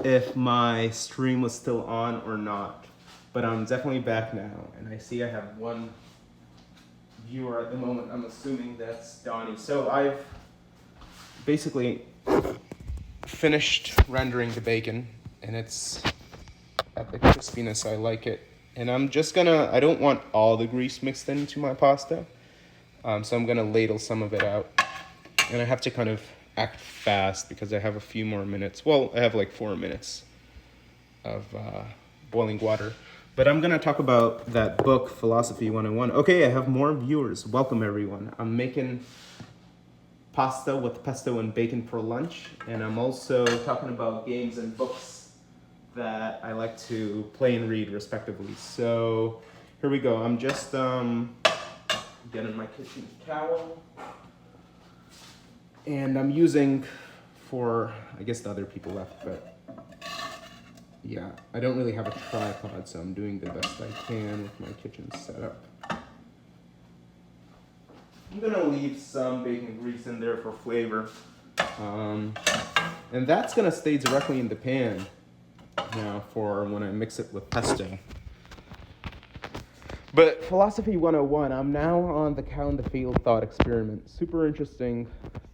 if my stream was still on or not, but I'm definitely back now, and I see I have one viewer at the moment. I'm assuming that's Donnie. So I've basically finished rendering the bacon, and it's at the crispiness I like it. And I'm just gonna, I don't want all the grease mixed into my pasta, so I'm gonna ladle some of it out. And I have to kind of act fast because I have a few more minutes. Well, I have like 4 minutes of boiling water. But I'm gonna talk about that book, Philosophy 101. Okay, I have more viewers. Welcome everyone. I'm making pasta with pesto and bacon for lunch. And I'm also talking about games and books that I like to play and read respectively. So here we go. I'm just getting my kitchen towel. And I'm using for, I guess the other people left, but yeah, I don't really have a tripod, so I'm doing the best I can with my kitchen setup. I'm gonna leave some bacon grease in there for flavor. And that's gonna stay directly in the pan now for when I mix it with pesto. But Philosophy 101, I'm now on the cow in the field thought experiment. Super interesting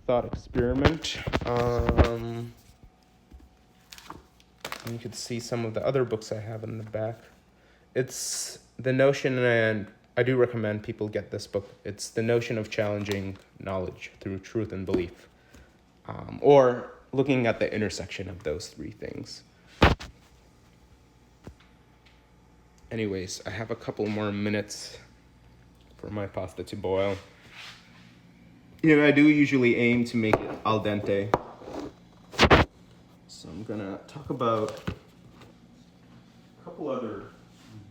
thought experiment. You could see some of the other books I have in the back. It's the notion, and I do recommend people get this book. It's the notion of challenging knowledge through truth and belief, or looking at the intersection of those three things. Anyways, I have a couple more minutes for my pasta to boil. You know, I do usually aim to make it al dente. So I'm gonna talk about a couple other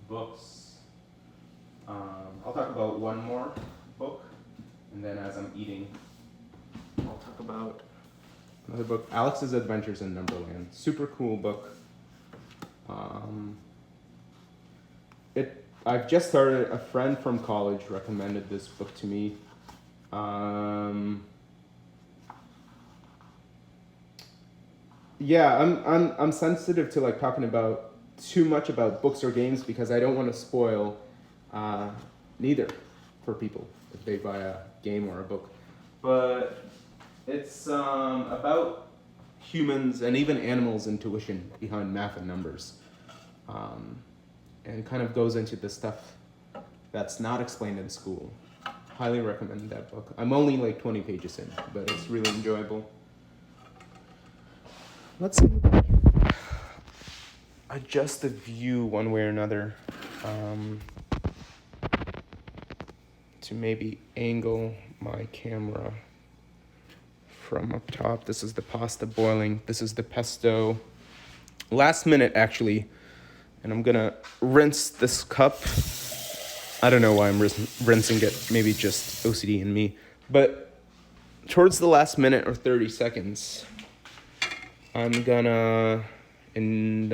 books. I'll talk about one more book, and then as I'm eating, I'll talk about another book, Alex's Adventures in Numberland. Super cool book. I've just started. A friend from college recommended this book to me. Yeah, I'm sensitive to like talking about too much about books or games because I don't want to spoil neither for people if they buy a game or a book. But it's about humans and even animals' intuition behind math and numbers. And kind of goes into the stuff that's not explained in school. Highly recommend that book. I'm only like 20 pages in, but it's really enjoyable. Let's see if I can adjust the view one way or another to maybe angle my camera from up top. This is the pasta boiling. This is the pesto. Last minute, actually. And I'm gonna rinse this cup. I don't know why I'm rinsing it. Maybe just OCD in me. But towards the last minute or 30 seconds, I'm gonna, and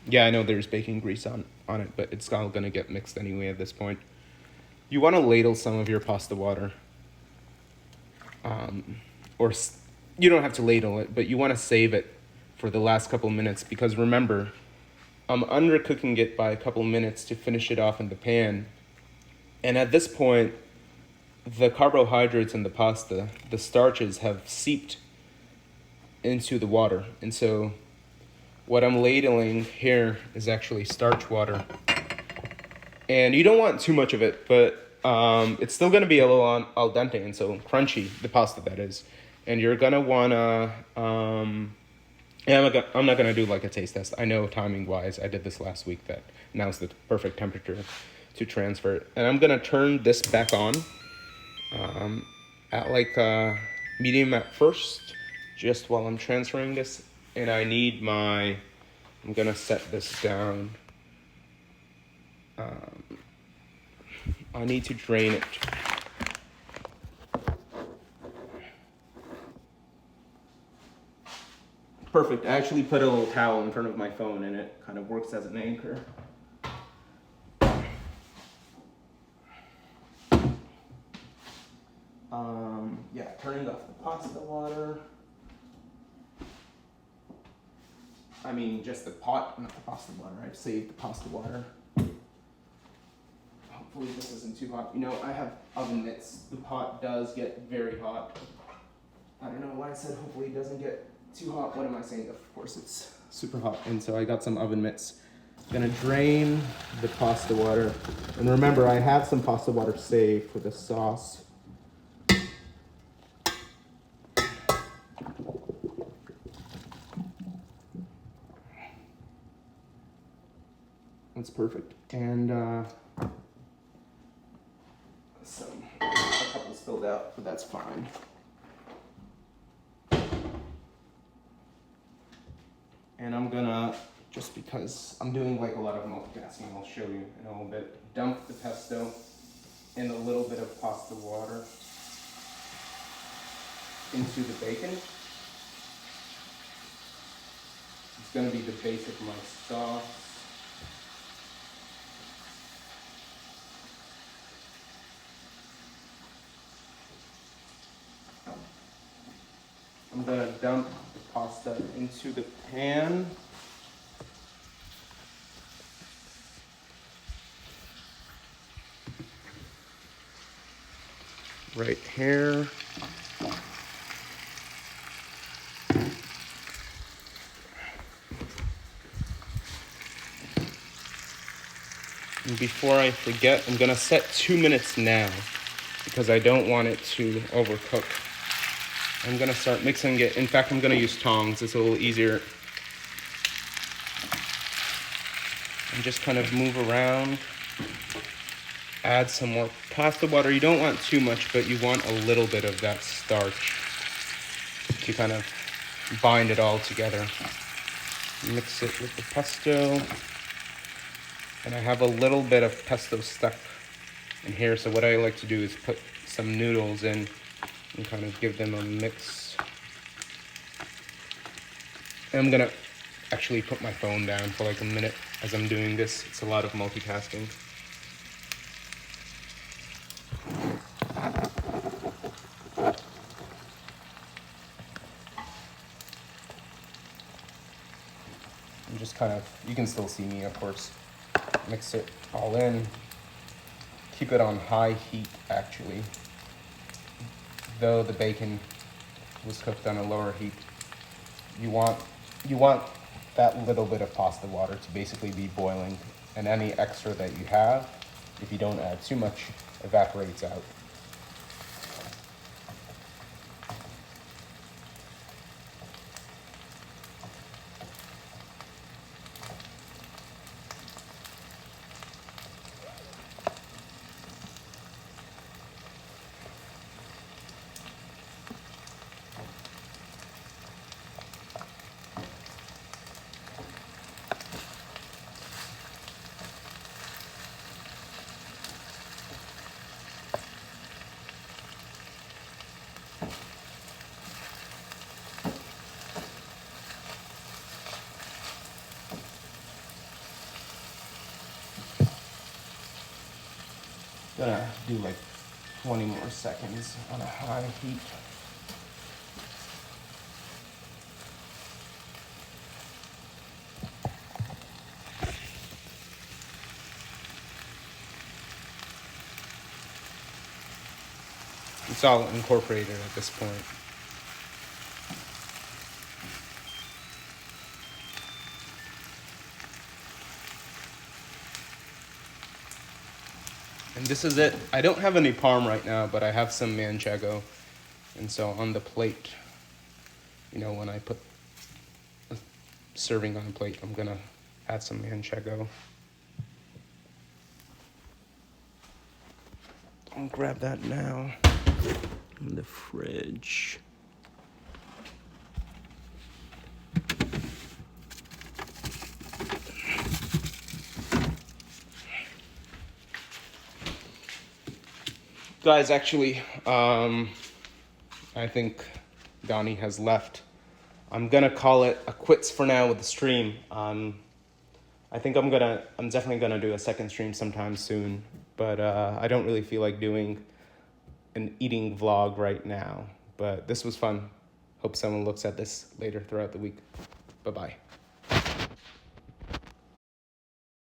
yeah, I know there's bacon grease on it, but it's all gonna get mixed anyway at this point. You wanna ladle some of your pasta water. Or you don't have to ladle it, but you wanna save it for the last couple minutes because remember, I'm undercooking it by a couple minutes to finish it off in the pan. And at this point, the carbohydrates in the pasta, the starches have seeped into the water. And so what I'm ladling here is actually starch water. And you don't want too much of it, but it's still going to be a little al dente and so crunchy, the pasta that is. And you're going to want to... Yeah, I'm not going to do like a taste test. I know timing-wise, I did this last week, that now's the perfect temperature to transfer it. And I'm going to turn this back on at like medium at first, just while I'm transferring this. And I need I'm going to set this down. I need to drain it. Perfect. I actually put a little towel in front of my phone and it kind of works as an anchor. Yeah, turning off the pasta water. I mean, just the pot, not the pasta water. I've saved the pasta water. Hopefully this isn't too hot. You know, I have oven mitts. The pot does get very hot. I don't know why I said hopefully it doesn't get too hot. What am I saying? Of course it's super hot. And so I got some oven mitts. Gonna drain the pasta water. And remember, I have some pasta water saved for the sauce. That's perfect. And a couple spilled out, but that's fine. And I'm gonna, just because I'm doing like a lot of multitasking, I'll show you in a little bit. Dump the pesto in a little bit of pasta water into the bacon. It's gonna be the base of my sauce. I'm gonna dump the pasta into the pan. Right here. And before I forget, I'm gonna set 2 minutes now because I don't want it to overcook. I'm gonna start mixing it. In fact, I'm gonna use tongs. It's a little easier. And just kind of move around. Add some more pasta water. You don't want too much, but you want a little bit of that starch to kind of bind it all together. Mix it with the pesto. And I have a little bit of pesto stuck in here. So what I like to do is put some noodles in and kind of give them a mix. And I'm gonna actually put my phone down for like a minute as I'm doing this. It's a lot of multitasking. And just kind of, you can still see me, of course. Mix it all in. Keep it on high heat, actually. Though the bacon was cooked on a lower heat, you want that little bit of pasta water to basically be boiling, and any extra that you have, if you don't add too much, evaporates out. Gonna do like 20 more seconds on a high heat. It's all incorporated at this point. And this is it. I don't have any parm right now, but I have some manchego. And so on the plate, you know, when I put a serving on a plate, I'm gonna add some manchego. I'll grab that now in the fridge. Guys, actually, I think Donnie has left. I'm gonna call it a quits for now with the stream. I think I'm definitely gonna do a second stream sometime soon, but I don't really feel like doing an eating vlog right now. But this was fun. Hope someone looks at this later throughout the week. Bye-bye.